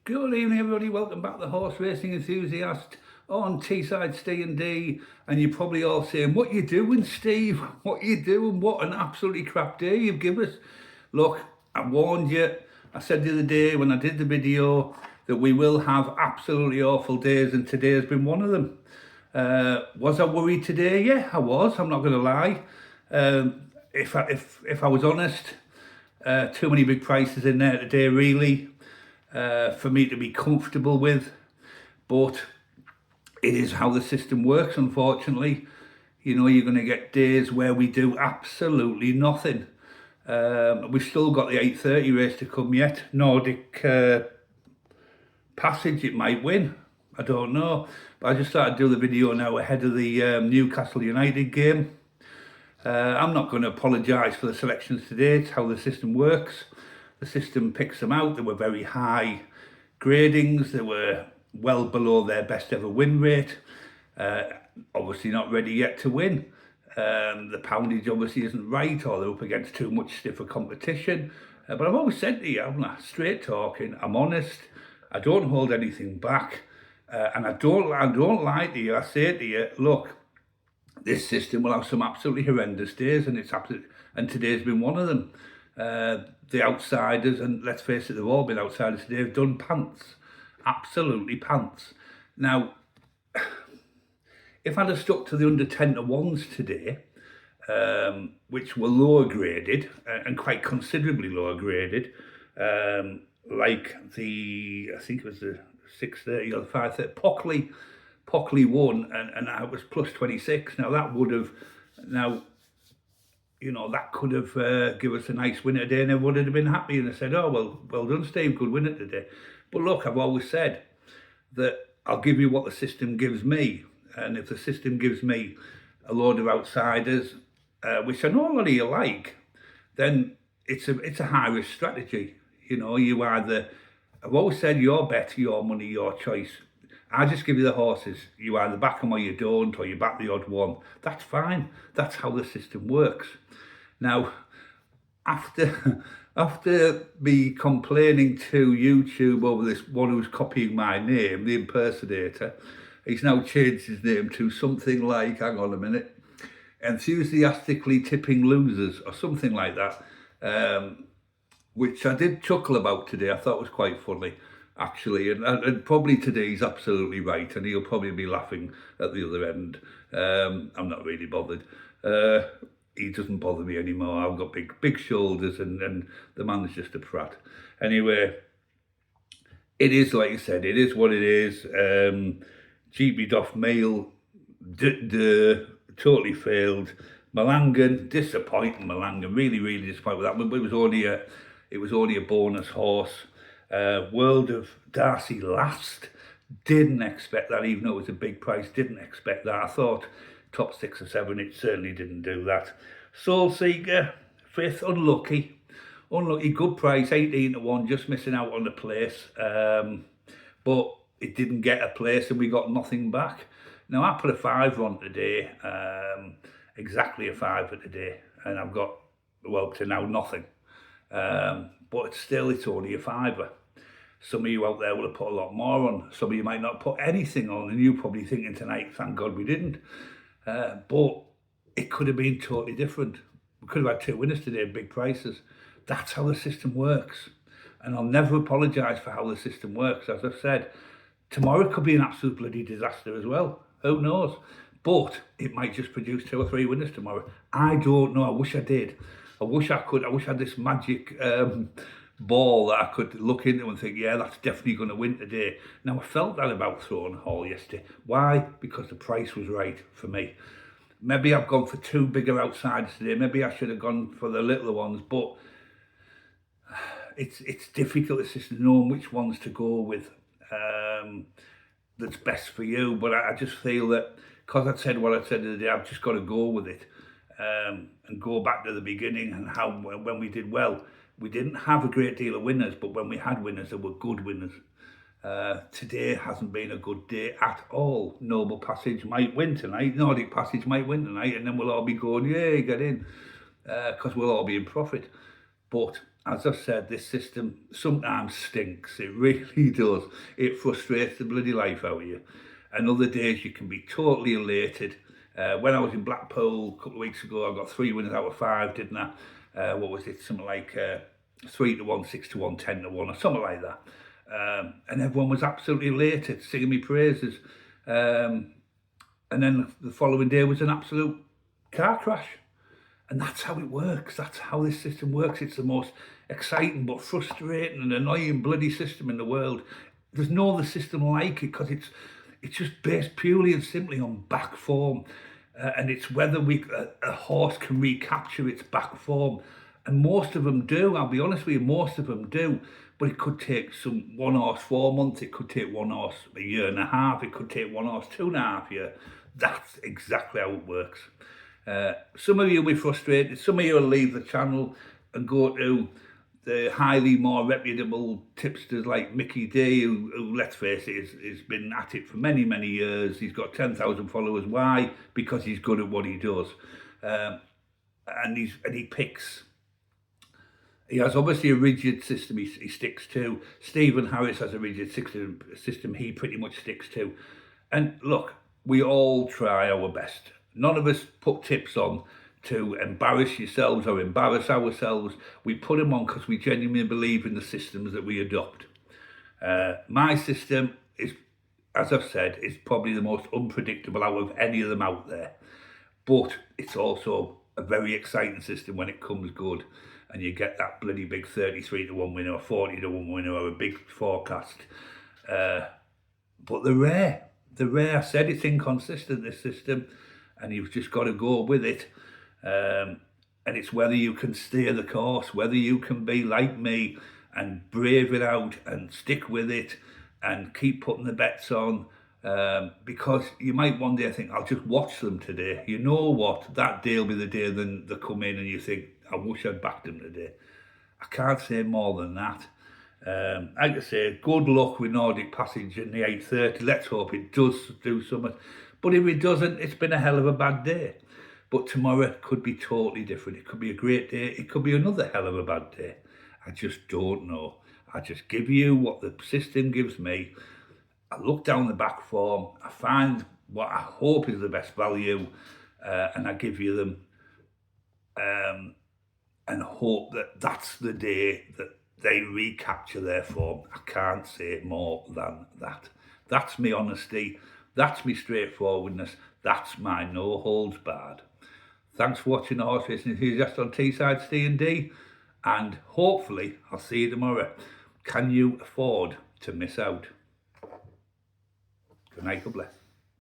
Good evening, everybody. Welcome back to the Horse Racing Enthusiast on Teesside Ste&Dee. And you're probably all saying, "What you doing, Steve? What you doing? What an absolutely crap day you've given us." Look, I warned you. I said the other day when I did the video that we will have absolutely awful days, and today has been one of them. Was I worried today? Yeah, I was. I'm not going to lie. If I was honest, too many big prices in there today, really. For me to be comfortable with, but it is how the system works, unfortunately. You know, you're going to get days where we do absolutely nothing. We've still got the 8:30 race to come yet. Nordic Passage, it might win. I don't know. But I just started to do the video now ahead of the Newcastle United game. I'm not going to apologise for the selections today. It's how the system works. The system picks them out. They were very high gradings. They were well below their best ever win rate. Obviously not ready yet to win. The poundage obviously isn't right, or they're up against too much stiffer competition. But I've always said to you, I'm not straight talking. I'm honest. I don't hold anything back. And I don't lie to you. I say to you, look, this system will have some absolutely horrendous days, and today's been one of them. The outsiders, and let's face it, they've all been outsiders today, have done pants. Absolutely pants. Now, if I'd have stuck to the under 10 to 1s today, which were lower graded, and quite considerably lower graded, like I think it was the 6:30 or the 5:30, Pockley won, and I was plus 26. Now, that would have, that could have given us a nice winner today, and everyone would have been happy, and I said, oh, well done, Steve, good winner today. But look, I've always said that I'll give you what the system gives me, and if the system gives me a load of outsiders, which I know a lot of you like, then it's a high risk strategy. You know, I've always said your bet, your money, your choice. I just give you the horses. You either back them or you don't, or you back the odd one. That's fine. That's how the system works. Now, after me complaining to YouTube over this one who's copying my name, the impersonator, he's now changed his name to something like, hang on a minute, Enthusiastically Tipping Losers, or something like that, which I did chuckle about today. I thought was quite funny, actually, and probably today he's absolutely right, and he'll probably be laughing at the other end. I'm not really bothered. He doesn't bother me anymore. I've got big shoulders, and the man's just a prat. Anyway, it is like you said, it is what it is. GB Doff Mail, totally failed. Malangan, disappointing. Malangan, really, really disappointed with that. But it was only a bonus horse. World of Darcy last. Didn't expect that, even though it was a big price. Didn't expect that. I thought top 6 or 7, it certainly didn't do that. Soul Seeker, 5th, unlucky, good price, 18 to 1, just missing out on the place. But it didn't get a place, and we got nothing back. Now, I put a 5 on today, exactly a 5 for today, and I've got, well, to now nothing. But it's only a 5. Some of you out there will have put a lot more on. Some of you might not put anything on, and you're probably thinking tonight, thank God we didn't. But it could have been totally different. We could have had 2 winners today, big prices. That's how the system works. And I'll never apologise for how the system works. As I've said, tomorrow could be an absolute bloody disaster as well. Who knows? But it might just produce 2 or 3 winners tomorrow. I don't know. I wish I did. I wish I could. I wish I had this magic ball that I could look into and think, yeah, that's definitely going to win today. Now, I felt that about Throne Hall yesterday. Why? Because the price was right for me. Maybe I've gone for 2 bigger outsiders today. Maybe I should have gone for the littler ones, but it's difficult to know which ones to go with that's best for you. But I just feel that because I said what I said today, I've just got to go with it and go back to the beginning and how when we did well. We didn't have a great deal of winners, but when we had winners, they were good winners. Today hasn't been a good day at all. Noble Passage might win tonight. Nordic Passage might win tonight, and then we'll all be going, yay, get in, because we'll all be in profit. But as I've said, this system sometimes stinks. It really does. It frustrates the bloody life out of you. And other days you can be totally elated. When I was in Blackpool a couple of weeks ago, I got 3 winners out of 5, didn't I? What was it? Something like 3 to 1, 6 to 1, 10 to 1, or something like that. And everyone was absolutely elated, singing me praises. And then the following day was an absolute car crash. And that's how it works. That's how this system works. It's the most exciting but frustrating and annoying bloody system in the world. There's no other system like it because it's just based purely and simply on back form. And it's whether a horse can recapture its back form. And most of them do, I'll be honest with you, most of them do. But it could take one horse 4 months, it could take one horse a year and a half, it could take one horse 2.5 years. That's exactly how it works. Some of you will be frustrated, some of you will leave the channel and go to the highly more reputable tipsters like Mickey D, who let's face it, has been at it for many, many years. He's got 10,000 followers. Why? Because he's good at what he does. And he picks. He has obviously a rigid system he sticks to. Stephen Harris has a rigid system he pretty much sticks to. And look, we all try our best. None of us put tips on to embarrass yourselves or embarrass ourselves. We put them on because we genuinely believe in the systems that we adopt. My system is, as I've said, is probably the most unpredictable out of any of them out there. But it's also a very exciting system when it comes good and you get that bloody big 33 to 1 winner or 40 to 1 winner or a big forecast. But they're rare. They're rare. I said it's inconsistent, this system, and you've just got to go with it. And it's whether you can steer the course, whether you can be like me and brave it out and stick with it and keep putting the bets on. Because you might one day think, I'll just watch them today. You know what? That day will be the day then they come in and you think, I wish I'd backed them today. I can't say more than that. Like I say, good luck with Nordic Passage in the 8:30. Let's hope it does do something. But if it doesn't, it's been a hell of a bad day. But tomorrow could be totally different. It could be a great day. It could be another hell of a bad day. I just don't know. I just give you what the system gives me. I look down the back form. I find what I hope is the best value, and I give you them, and hope that that's the day that they recapture their form. I can't say more than that. That's me honesty. That's me straightforwardness. That's my no holds barred. Thanks for watching the Horse Racing Enthusiast on Teesside Ste&Dee, and hopefully I'll see you tomorrow. Can you afford to miss out? Good night, God bless.